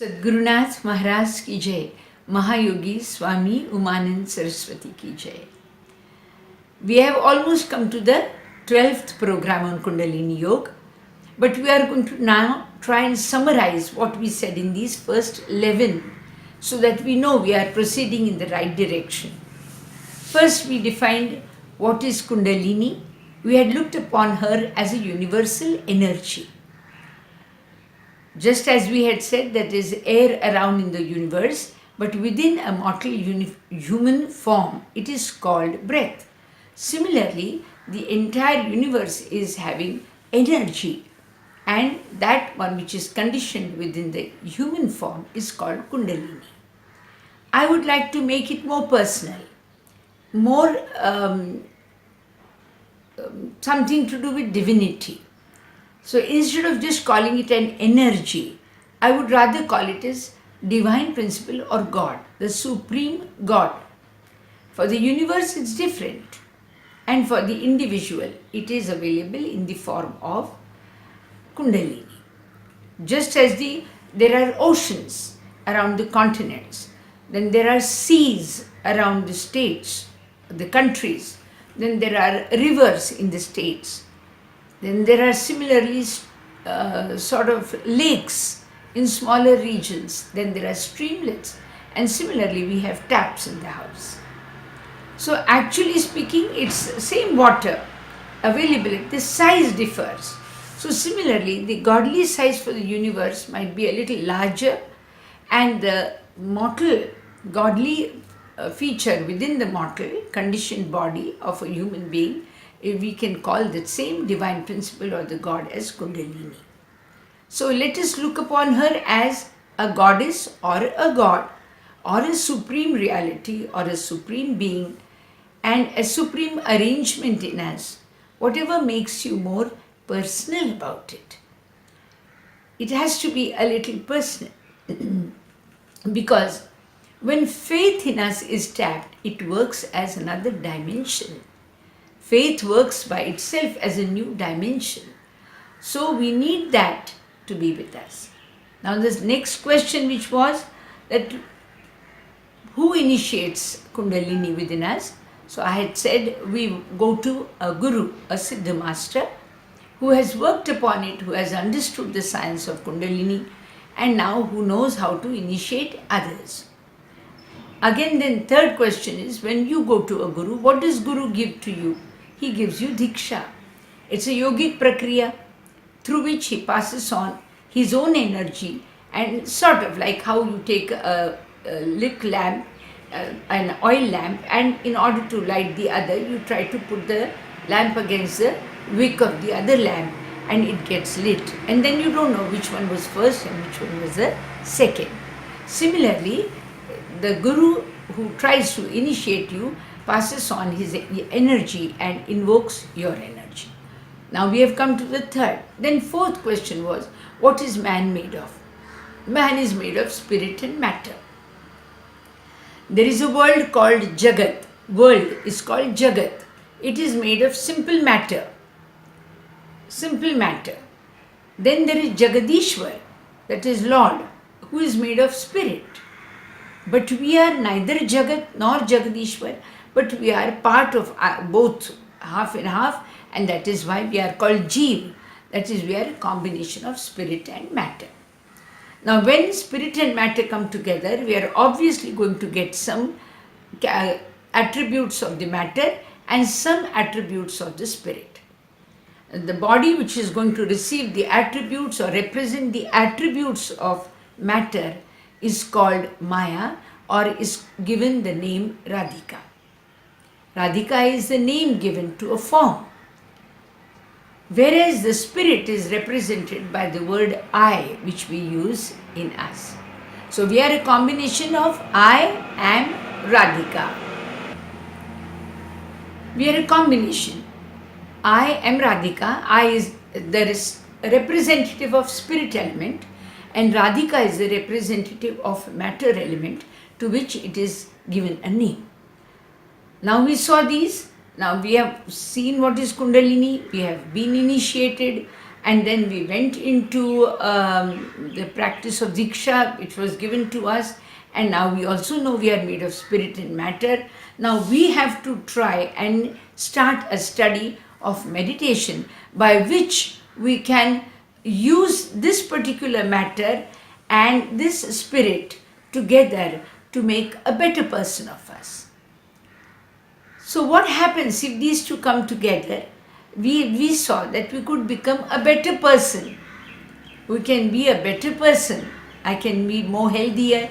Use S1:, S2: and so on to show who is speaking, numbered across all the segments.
S1: सद्गुरुनाथ महाराज की जय, Mahayogi Swami Umanand Saraswati ki jai. We have almost come to the 12th program on Kundalini Yoga, but we are going to now try and summarize what we said in these first 11 so that we know we are proceeding in the right direction. First, we defined what is Kundalini. We had looked upon her as a universal energy. Just as we had said, that is air around in the universe, but within a mortal human form, it is called breath. Similarly, the entire universe is having energy, and that one which is conditioned within the human form is called Kundalini. I would like to make it more personal, more something to do with divinity. So instead of just calling it an energy, I would rather call it as divine principle or God, the supreme God. For the universe it's different, and for the individual it is available in the form of Kundalini. Just as there are oceans around the continents, then there are seas around the states, the countries, then there are rivers in the states, then there are similarly sort of lakes in smaller regions, then there are streamlets, and similarly we have taps in the house. So actually speaking, it's same water available, the size differs. So similarly, the godly size for the universe might be a little larger, and the mortal godly feature within the mortal conditioned body of a human being, we can call that same divine principle or the God as Kundalini. So let us look upon her as a goddess or a god or a supreme reality or a supreme being and a supreme arrangement in us, whatever makes you more personal about it. It has to be a little personal because when faith in us is tapped, it works as another dimension. Faith works by itself as a new dimension. So we need that to be with us. Now this next question, which was that who initiates Kundalini within us? So I had said we go to a guru, a Siddha master, who has worked upon it, who has understood the science of Kundalini, and now who knows how to initiate others. Again, then third question is, when you go to a guru, what does guru give to you? He gives you diksha. It's a yogic prakriya through which he passes on his own energy, and sort of like how you take a lit lamp, an oil lamp, and in order to light the other, you try to put the lamp against the wick of the other lamp and it gets lit. And then you don't know which one was first and which one was the second. Similarly, the guru who tries to initiate you passes on his energy and invokes your energy. Now we have come to the third. Then fourth question was, what is man made of? Man is made of spirit and matter. There is a world called Jagat. World is called Jagat. It is made of simple matter. Simple matter. Then there is Jagadishwar, that is Lord, who is made of spirit. But we are neither Jagat nor Jagadishwar, but we are part of both, half and half, and that is why we are called Jeev. That is, we are a combination of spirit and matter. Now when spirit and matter come together, we are obviously going to get some attributes of the matter and some attributes of the spirit. The body which is going to receive the attributes or represent the attributes of matter is called Maya, or is given the name Radhika. Radhika is the name given to a form, whereas the spirit is represented by the word I, which we use in us. So we are a combination of I am Radhika. We are a combination. I am Radhika. I is the representative of spirit element, and Radhika is the representative of matter element, to which it is given a name. Now we saw these. Now we have seen what is Kundalini. We have been initiated. And then we went into the practice of Diksha, which was given to us. And now we also know we are made of spirit and matter. Now we have to try and start a study of meditation by which we can use this particular matter and this spirit together to make a better person of us. So what happens if these two come together? We saw that we could become a better person. We can be a better person. I can be more healthier,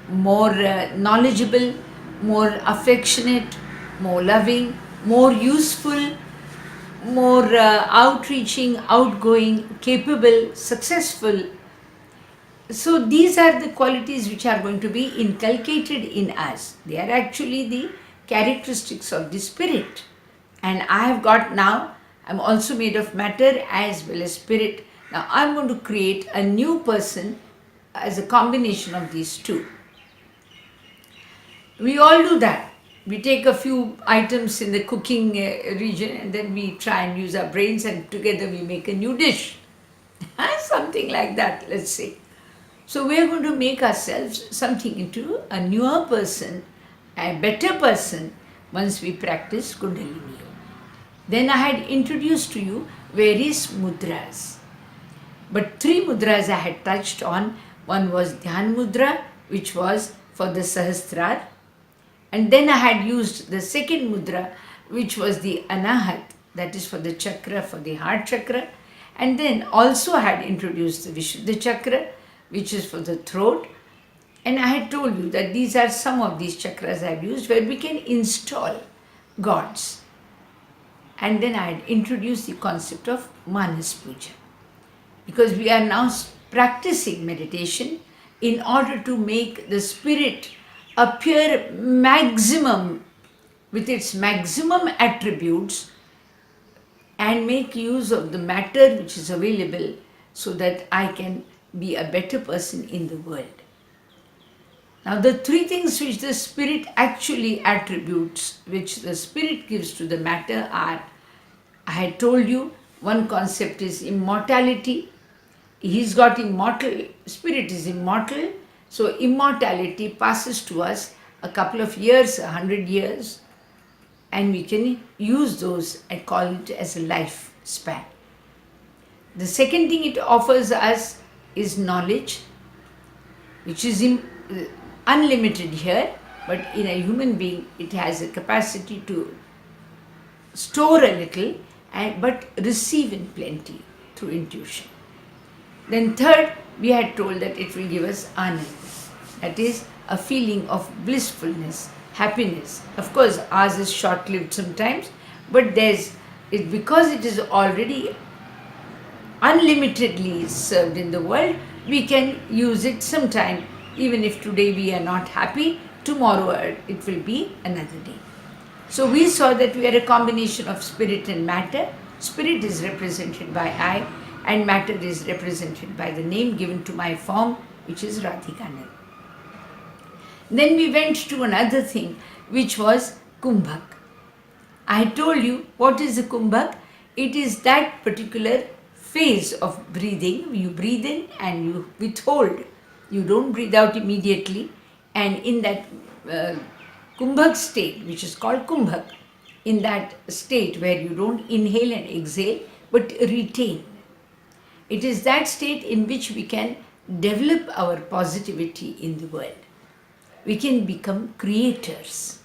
S1: more knowledgeable, more affectionate, more loving, more useful, more outreaching, outgoing, capable, successful. So these are the qualities which are going to be inculcated in us. They are actually the characteristics of the spirit. And I have got now, I'm also made of matter as well as spirit. Now I'm going to create a new person as a combination of these two. We all do that. We take a few items in the cooking region and then we try and use our brains and together we make a new dish. Something like that, let's say. So we are going to make ourselves something into a newer person, a better person once we practice Kundalini. Then I had introduced to you various mudras. But 3 mudras I had touched on. One was Dhyan Mudra, which was for the Sahasrar. And then I had used the second mudra, which was the Anahat, that is for the chakra, for the heart chakra. And then also I had introduced the Vishuddha chakra, which is for the throat. And I had told you that these are some of these chakras I have used where we can install gods. And then I had introduced the concept of Manas Puja. Because we are now practicing meditation in order to make the spirit appear maximum, with its maximum attributes, and make use of the matter which is available so that I can be a better person in the world. Now the 3 things which the spirit actually attributes, which the spirit gives to the matter are, I had told you, one concept is immortality. He's got immortal, spirit is immortal, so immortality passes to us a couple of years, 100 years, and we can use those and call it as a lifespan. The second thing it offers us is knowledge, which is unlimited here, but in a human being it has a capacity to store a little but receive in plenty through intuition. Then third, we had told that it will give us anand, that is a feeling of blissfulness, happiness. Of course, ours is short-lived sometimes, but because it is already unlimitedly served in the world, we can use it sometime. Even if today we are not happy, tomorrow it will be another day. So we saw that we are a combination of spirit and matter. Spirit is represented by I, and matter is represented by the name given to my form, which is Radhikanand. Then we went to another thing, which was Kumbhak. I told you what is the Kumbhak. It is that particular phase of breathing. You breathe in and you withhold. You don't breathe out immediately. And in that Kumbhak state, which is called Kumbhak, in that state where you don't inhale and exhale, but retain. It is that state in which we can develop our positivity in the world. We can become creators.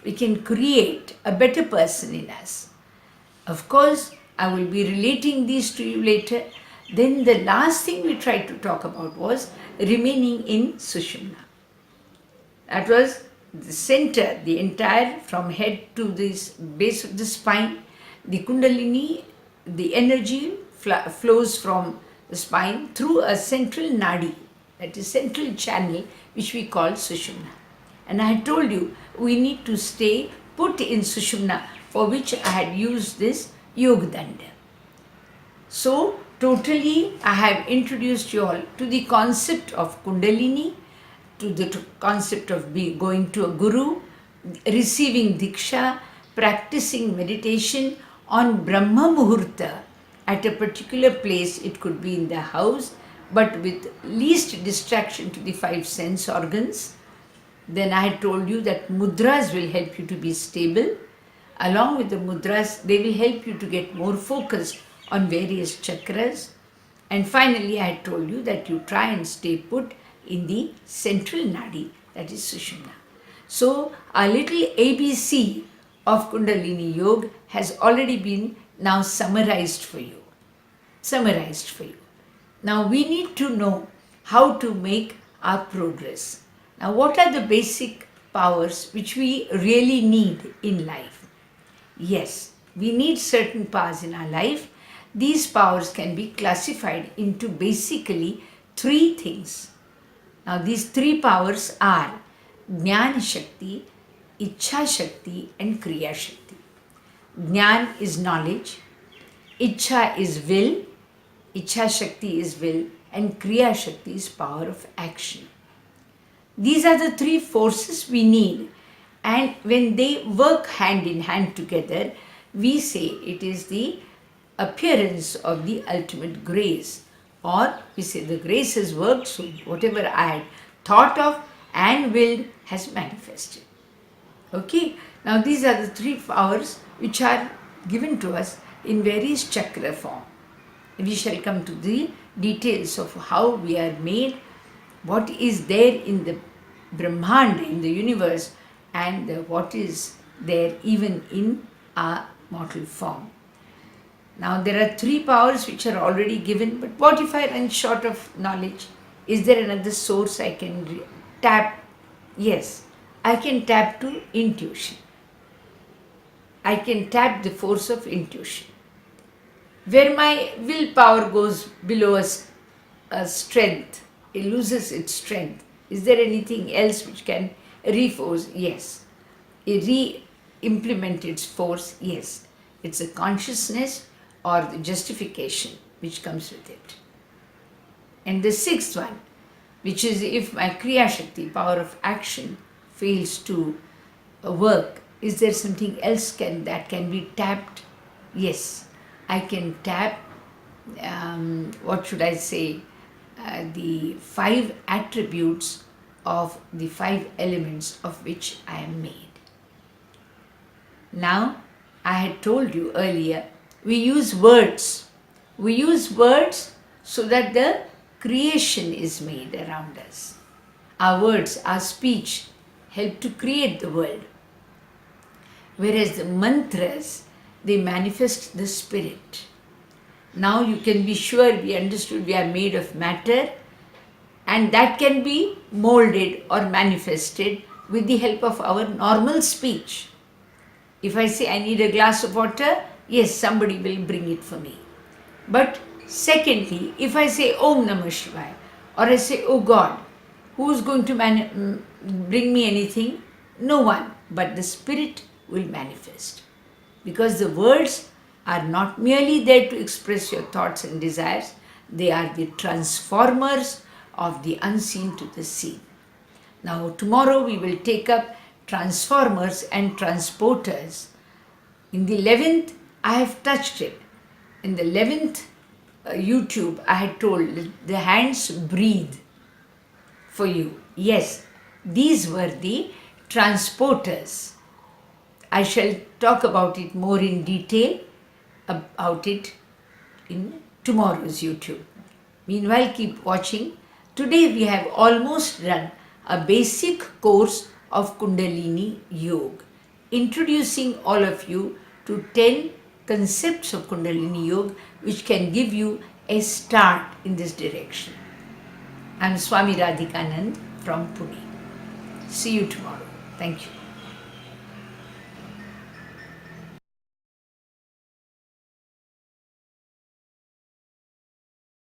S1: We can create a better person in us. Of course, I will be relating these to you later. Then the last thing we tried to talk about was remaining in Sushumna. That was the center, the entire, from head to this base of the spine. The Kundalini, the energy flows from the spine through a central nadi, that is central channel, which we call Sushumna. And I had told you, we need to stay put in Sushumna, for which I had used this Yogadanda. So, totally, I have introduced you all to the concept of Kundalini, to the concept of going to a guru, receiving Diksha, practicing meditation on Brahma Muhurta, at a particular place. It could be in the house, but with least distraction to the five sense organs. Then I had told you that mudras will help you to be stable. Along with the mudras, they will help you to get more focused on various chakras. And finally, I had told you that you try and stay put in the central nadi, that is Sushumna. So, our little ABC of Kundalini Yoga has already been now summarized for you. Now, we need to know how to make our progress. Now, what are the basic powers which we really need in life? Yes, we need certain powers in our life. These powers can be classified into basically three things. Now, these three powers are Jnana Shakti, Ichha Shakti, and Kriya Shakti. Jnana is knowledge, Ichha is will, Ichha Shakti is will, and Kriya Shakti is power of action. These are the three forces we need, and when they work hand in hand together, we say it is the appearance of the ultimate grace, or we say the grace has worked, so whatever I had thought of and willed has manifested. Okay, now these are the three powers which are given to us in various chakra form. We shall come to the details of how we are made, what is there in the Brahmanda, in the universe, and what is there even in our mortal form. Now there are three powers which are already given, but what if I run short of knowledge? Is there another source I can tap? Yes, I can tap to intuition. I can tap the force of intuition. Where my willpower goes below a strength, it loses its strength. Is there anything else which can reforce? Yes. Re-implement its force? Yes. It's a consciousness or the justification which comes with it. And the sixth one, which is if my Kriya Shakti, power of action, fails to work, is there something else that can be tapped? Yes, I can tap, the five attributes of the five elements of which I am made. Now, I had told you earlier, we use words. We use words so that the creation is made around us. Our words, our speech help to create the world. Whereas the mantras, they manifest the spirit. Now you can be sure we understood we are made of matter, and that can be molded or manifested with the help of our normal speech. If I say I need a glass of water, yes, somebody will bring it for me. But secondly, if I say Om Namah Shivaya, or I say, oh God, who is going to bring me anything? No one, but the spirit will manifest. Because the words are not merely there to express your thoughts and desires, they are the transformers of the unseen to the seen. Now tomorrow we will take up transformers and transporters. In the 11th, I have touched it. In the 11th YouTube, I had told the hands breathe for you. Yes, these were the transporters. I shall talk about it more in detail about it in tomorrow's YouTube. Meanwhile, keep watching. Today we have almost done a basic course of Kundalini Yoga, introducing all of you to 10 concepts of Kundalini Yoga which can give you a start in this direction. I am Swami Radhikanand from Pune. See you tomorrow. Thank you.